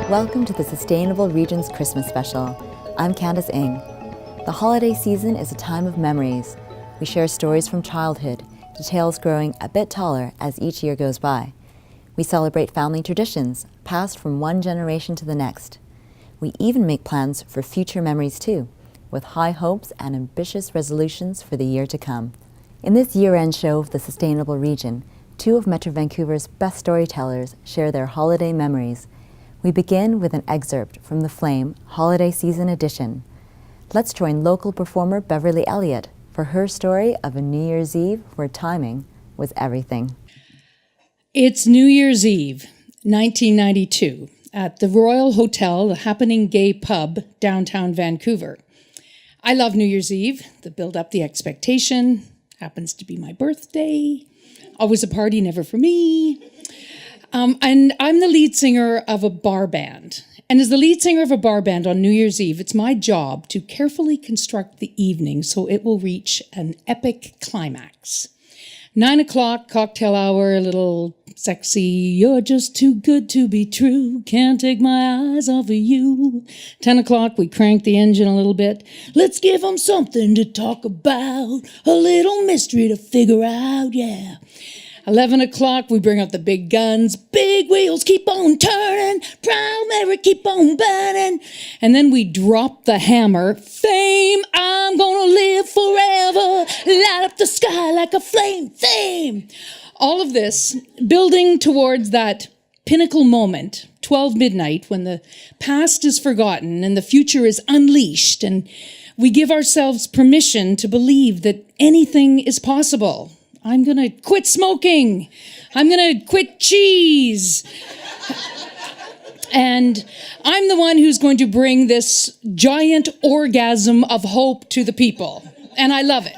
Welcome to the Sustainable Regions Christmas Special. I'm Candace Ng. The holiday season is a time of memories. We share stories from childhood, details growing a bit taller as each year goes by. We celebrate family traditions, passed from one generation to the next. We even make plans for future memories too, with high hopes and ambitious resolutions for the year to come. In this year-end show of the Sustainable Region, two of Metro Vancouver's best storytellers share their holiday memories. We begin with an excerpt from The Flame Holiday Season Edition. Let's join local performer Beverly Elliott for her story of a New Year's Eve where timing was everything. It's New Year's Eve, 1992, at the Royal Hotel, the happening gay pub, downtown Vancouver. I love New Year's Eve, the build-up, the expectation. Happens to be my birthday. Always a party, never for me. And I'm the lead singer of a bar band. And as the lead singer of a bar band on New Year's Eve, it's my job to carefully construct the evening so it will reach an epic climax. 9 o'clock, cocktail hour, a little sexy, you're just too good to be true, can't take my eyes off of you. 10 o'clock, we crank the engine a little bit. Let's give them something to talk about, a little mystery to figure out, yeah. 11 o'clock, we bring out the big guns. Big wheels keep on turning. Proud Mary keep on burning. And then we drop the hammer. Fame, I'm gonna live forever. Light up the sky like a flame. Fame. All of this building towards that pinnacle moment, 12 midnight, when the past is forgotten and the future is unleashed. And we give ourselves permission to believe that anything is possible. I'm going to quit smoking. I'm going to quit cheese. And I'm the one who's going to bring this giant orgasm of hope to the people. And I love it.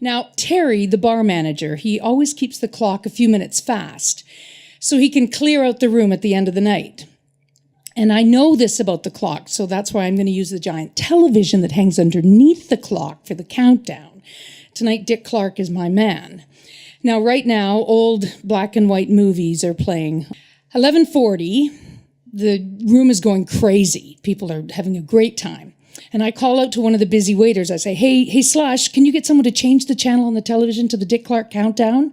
Now, Terry, the bar manager, he always keeps the clock a few minutes fast so he can clear out the room at the end of the night. And I know this about the clock, so that's why I'm going to use the giant television that hangs underneath the clock for the countdown. Tonight, Dick Clark is my man. Now, right now, old black and white movies are playing. 11:40, the room is going crazy. People are having a great time. And I call out to one of the busy waiters. I say, hey, Slush, can you get someone to change the channel on the television to the Dick Clark countdown?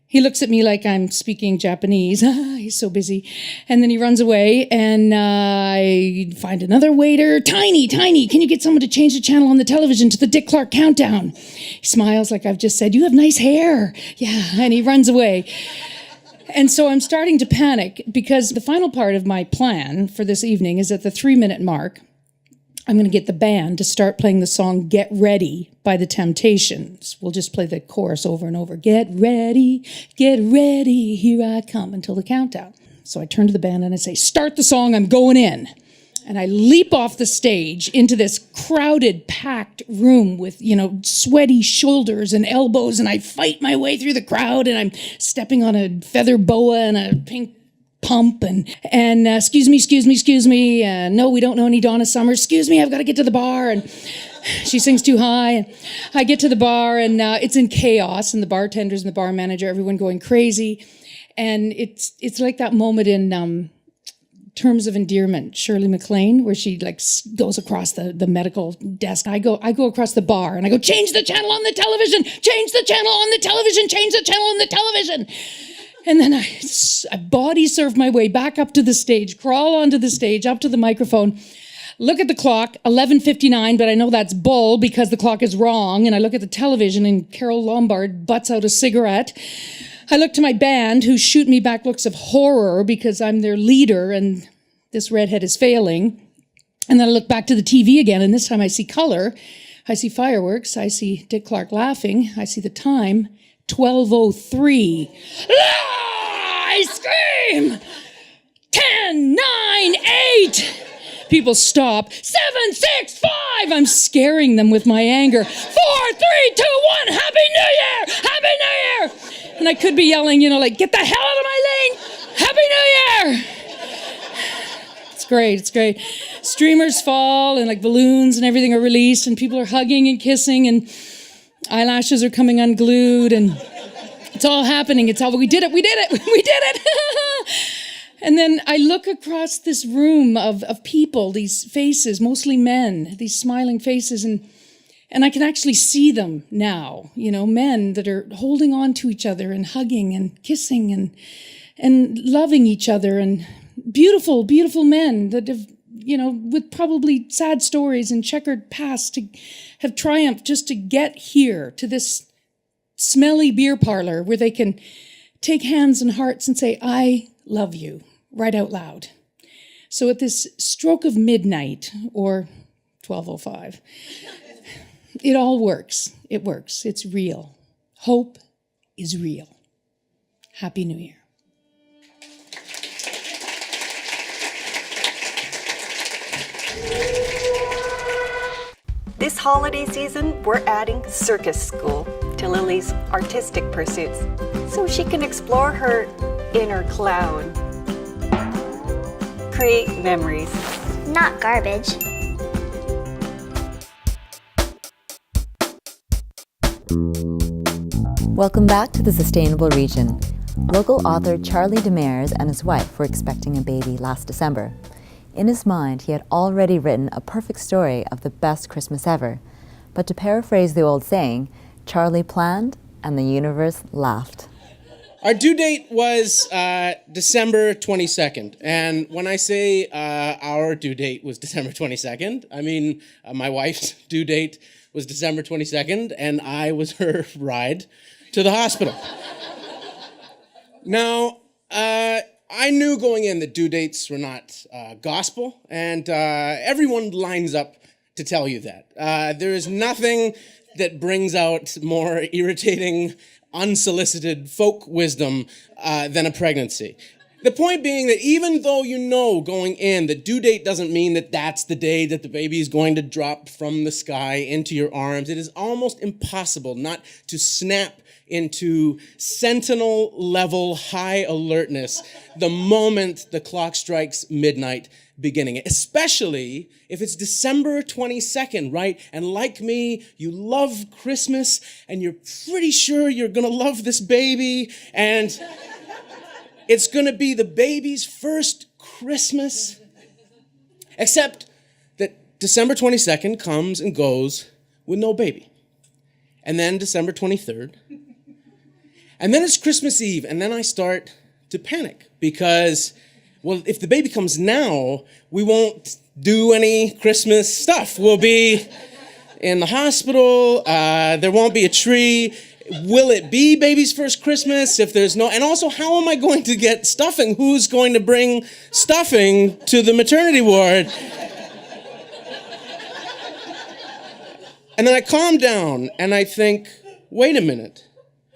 He looks at me like I'm speaking Japanese. He's so busy. And then he runs away, and I find another waiter. Tiny, can you get someone to change the channel on the television to the Dick Clark countdown? He smiles like I've just said, you have nice hair. Yeah, and he runs away. And so I'm starting to panic because the final part of my plan for this evening is at the 3-minute mark. I'm going to get the band to start playing the song Get Ready by The Temptations. We'll just play the chorus over and over. Get ready, here I come, until the countdown. So I turn to the band and I say, start the song, I'm going in. And I leap off the stage into this crowded, packed room with, sweaty shoulders and elbows, and I fight my way through the crowd, and I'm stepping on a feather boa and a pink pump and excuse me, no, we don't know any Donna Summer, excuse me, I've got to get to the bar, and she sings too high, and I get to the bar, and it's in chaos, and the bartenders and the bar manager, everyone going crazy, and it's like that moment in Terms of Endearment, Shirley MacLaine, where she goes across the medical desk. I go across the bar, and I go, change the channel on the television, change the channel on the television, change the channel on the television. And then I body surf my way back up to the stage, crawl onto the stage, up to the microphone, look at the clock, 11:59, but I know that's bull because the clock is wrong. And I look at the television and Carol Lombard butts out a cigarette. I look to my band who shoot me back looks of horror because I'm their leader and this redhead is failing. And then I look back to the TV again, and this time I see color. I see fireworks. I see Dick Clark laughing. I see the time. 12:03. I scream! 10, 9, 8. People stop. 7, 6, 5. I'm scaring them with my anger. 4, 3, 2, 1. Happy New Year! Happy New Year! And I could be yelling, get the hell out of my lane! Happy New Year! It's great. Streamers fall and balloons and everything are released and people are hugging and kissing and eyelashes are coming unglued and it's all happening. We did it. And then I look across this room of people, these faces, mostly men, these smiling faces, and I can actually see them now, men that are holding on to each other and hugging and kissing and loving each other, and beautiful, beautiful men that have, with probably sad stories and checkered past, to have triumphed just to get here to this smelly beer parlor where they can take hands and hearts and say, I love you, right out loud. So at this stroke of midnight, or 12:05, it all works. It works. It's real. Hope is real. Happy New Year. This holiday season, we're adding circus school to Lily's artistic pursuits so she can explore her inner clown. Create memories. Not garbage. Welcome back to the Sustainable Region. Local author Charlie Demers and his wife were expecting a baby last December. In his mind, he had already written a perfect story of the best Christmas ever. But to paraphrase the old saying, Charlie planned and the universe laughed. Our due date was December 22nd. And when I say our due date was December 22nd, I mean my wife's due date was December 22nd, and I was her ride to the hospital. Now, I knew going in that due dates were not gospel, and everyone lines up to tell you that. There is nothing that brings out more irritating, unsolicited folk wisdom than a pregnancy. The point being that even though you know going in that due date doesn't mean that that's the day that the baby is going to drop from the sky into your arms, it is almost impossible not to snap into sentinel-level high alertness the moment the clock strikes midnight beginning, especially if it's December 22nd, right? And like me, you love Christmas, and you're pretty sure you're gonna love this baby, and it's gonna be the baby's first Christmas. Except that December 22nd comes and goes with no baby. And then December 23rd. And then it's Christmas Eve, and then I start to panic because, well, if the baby comes now, we won't do any Christmas stuff. We'll be in the hospital, there won't be a tree. Will it be baby's first Christmas if there's no, and also how am I going to get stuffing? Who's going to bring stuffing to the maternity ward? And then I calm down and I think, wait a minute.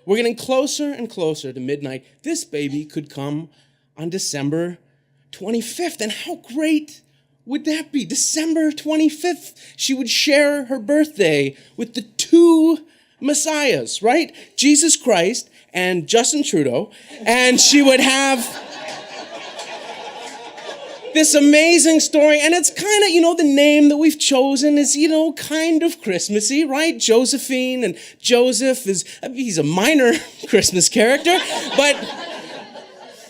We're getting closer and closer to midnight. This baby could come on December 25th. And how great would that be? December 25th. She would share her birthday with the two messiahs, right? Jesus Christ and Justin Trudeau. And she would have this amazing story, and it's kind of, the name that we've chosen is, kind of Christmassy, right? Josephine, and Joseph he's a minor Christmas character, but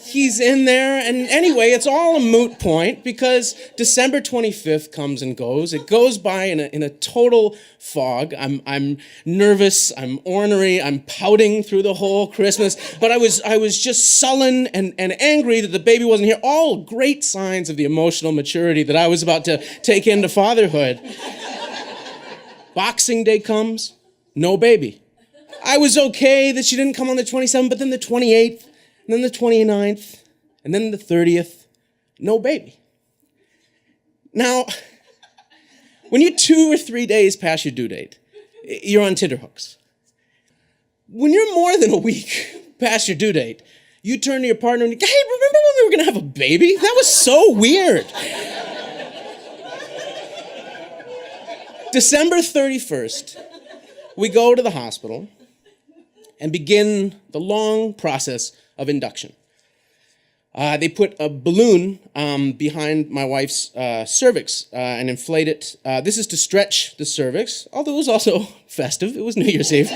he's in there, and anyway, it's all a moot point because December 25th comes and goes. It goes by in a total fog. I'm nervous, I'm ornery, I'm pouting through the whole Christmas, but I was just sullen and angry that the baby wasn't here. All great signs of the emotional maturity that I was about to take into fatherhood. Boxing Day comes, no baby. I was okay that she didn't come on the 27th, but then the 28th, and then the 29th, and then the 30th, no baby. Now, when you're 2 or 3 days past your due date, you're on tenterhooks. When you're more than a week past your due date, you turn to your partner and you go, hey, remember when we were gonna have a baby? That was so weird. December 31st, we go to the hospital and begin the long process of induction. They put a balloon behind my wife's cervix and inflate it. This is to stretch the cervix, although it was also festive. It was New Year's Eve.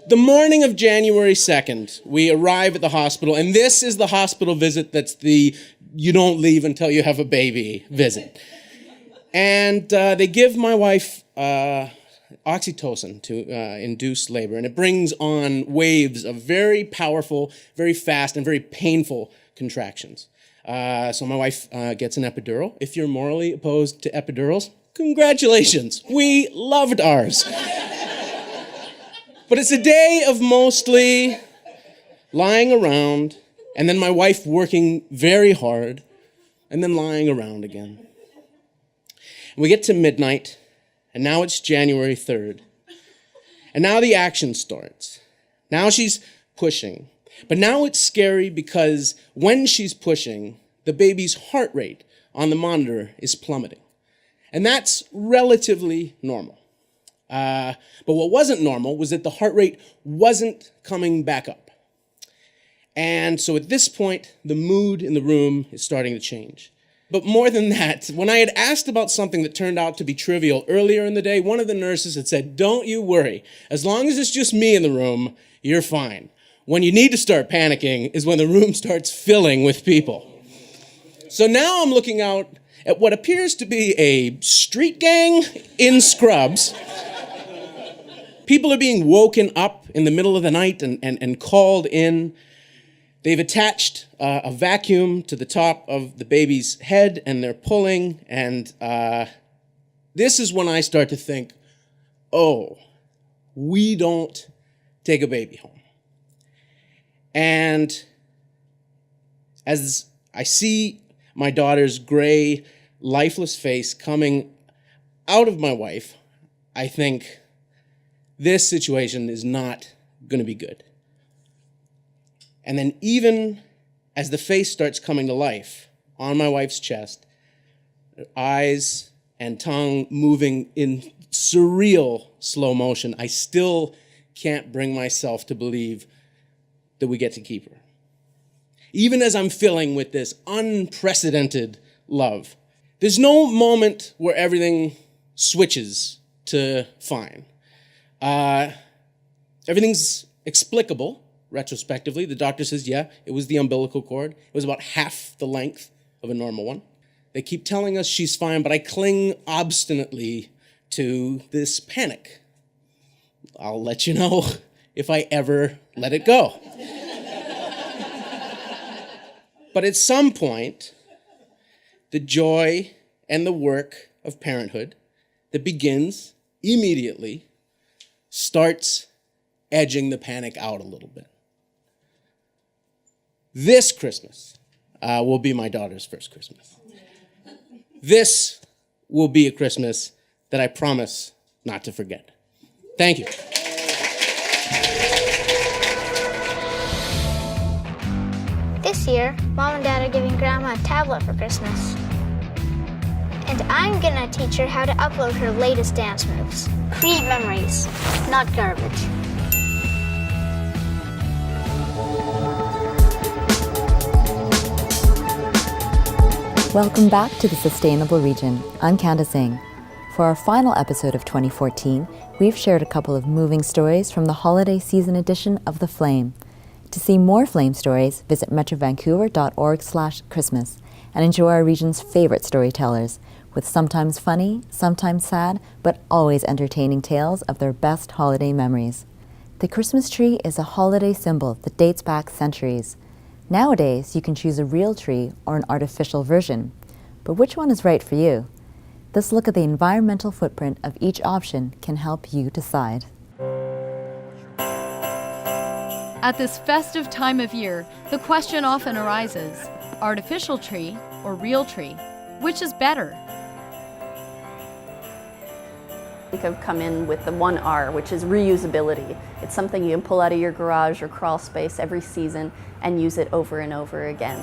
The morning of January 2nd, we arrive at the hospital, and this is the hospital visit that's the you don't leave until you have a baby visit. And they give my wife oxytocin to induce labor, and it brings on waves of very powerful, very fast, and very painful contractions. So my wife gets an epidural. If you're morally opposed to epidurals, congratulations. We loved ours. But it's a day of mostly lying around, and then my wife working very hard, and then lying around again. And we get to midnight, and now it's January 3rd. And now the action starts. Now she's pushing. But now it's scary because when she's pushing, the baby's heart rate on the monitor is plummeting. And that's relatively normal. But what wasn't normal was that the heart rate wasn't coming back up. And so at this point, the mood in the room is starting to change. But more than that, when I had asked about something that turned out to be trivial earlier in the day, one of the nurses had said, "Don't you worry. As long as it's just me in the room, you're fine. When you need to start panicking is when the room starts filling with people." So now I'm looking out at what appears to be a street gang in scrubs. People are being woken up in the middle of the night and called in. They've attached a vacuum to the top of the baby's head, and they're pulling. And this is when I start to think, oh, we don't take a baby home. And as I see my daughter's gray, lifeless face coming out of my wife, I think, this situation is not going to be good. And then even as the face starts coming to life on my wife's chest, her eyes and tongue moving in surreal slow motion, I still can't bring myself to believe that we get to keep her. Even as I'm filling with this unprecedented love, there's no moment where everything switches to fine. Everything's explicable, retrospectively. The doctor says, yeah, it was the umbilical cord. It was about half the length of a normal one. They keep telling us she's fine, but I cling obstinately to this panic. I'll let you know if I ever let it go. But at some point, the joy and the work of parenthood that begins immediately starts edging the panic out a little bit. This Christmas will be my daughter's first Christmas. This will be a Christmas that I promise not to forget. Thank you. This year, Mom and Dad are giving Grandma a tablet for Christmas. And I'm gonna teach her how to upload her latest dance moves. Create memories, not garbage. Welcome back to the Sustainable Region. I'm Candace Ng. For our final episode of 2014, we've shared a couple of moving stories from the holiday season edition of The Flame. To see more Flame stories, visit metrovancouver.org/Christmas and enjoy our region's favorite storytellers, with sometimes funny, sometimes sad, but always entertaining tales of their best holiday memories. The Christmas tree is a holiday symbol that dates back centuries. Nowadays, you can choose a real tree or an artificial version. But which one is right for you? This look at the environmental footprint of each option can help you decide. At this festive time of year, the question often arises, artificial tree or real tree? Which is better? I think I've come in with the 1R, which is reusability. It's something you can pull out of your garage or crawl space every season and use it over and over again.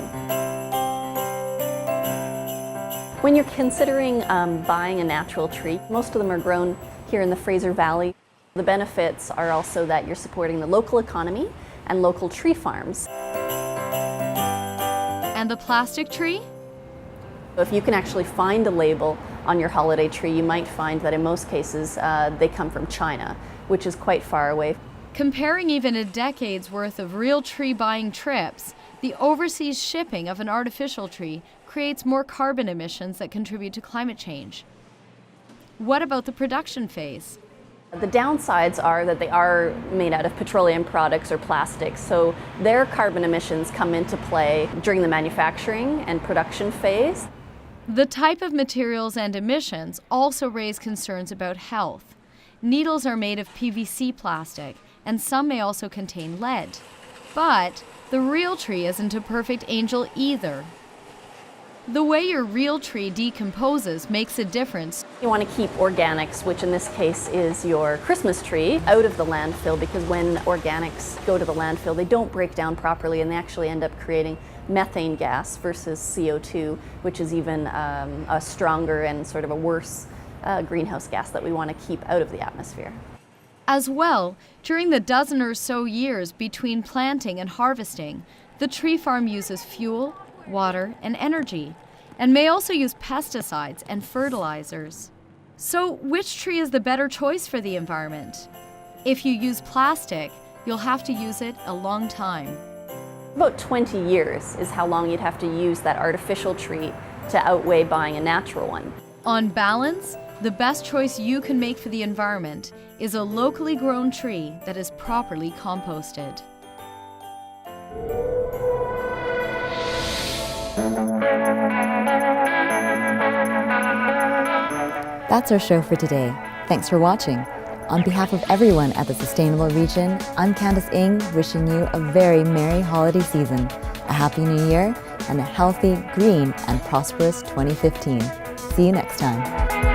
When you're considering buying a natural tree, most of them are grown here in the Fraser Valley. The benefits are also that you're supporting the local economy and local tree farms. And the plastic tree? If you can actually find a label on your holiday tree, you might find that in most cases they come from China, which is quite far away. Comparing even a decade's worth of real tree buying trips, the overseas shipping of an artificial tree creates more carbon emissions that contribute to climate change. What about the production phase? The downsides are that they are made out of petroleum products or plastics, so their carbon emissions come into play during the manufacturing and production phase. The type of materials and emissions also raise concerns about health. Needles are made of PVC plastic, and some may also contain lead. But the real tree isn't a perfect angel either. The way your real tree decomposes makes a difference. You want to keep organics, which in this case is your Christmas tree, out of the landfill, because when organics go to the landfill, they don't break down properly and they actually end up creating methane gas versus CO2, which is even a stronger and sort of a worse greenhouse gas that we want to keep out of the atmosphere. As well, during the dozen or so years between planting and harvesting, the tree farm uses fuel, water, and energy, and may also use pesticides and fertilizers. So, which tree is the better choice for the environment? If you use plastic, you'll have to use it a long time. About 20 years is how long you'd have to use that artificial tree to outweigh buying a natural one. On balance, the best choice you can make for the environment is a locally grown tree that is properly composted. That's our show for today. Thanks for watching. On behalf of everyone at the Sustainable Region, I'm Candace Ng, wishing you a very merry holiday season, a happy new year, and a healthy, green, and prosperous 2015. See you next time.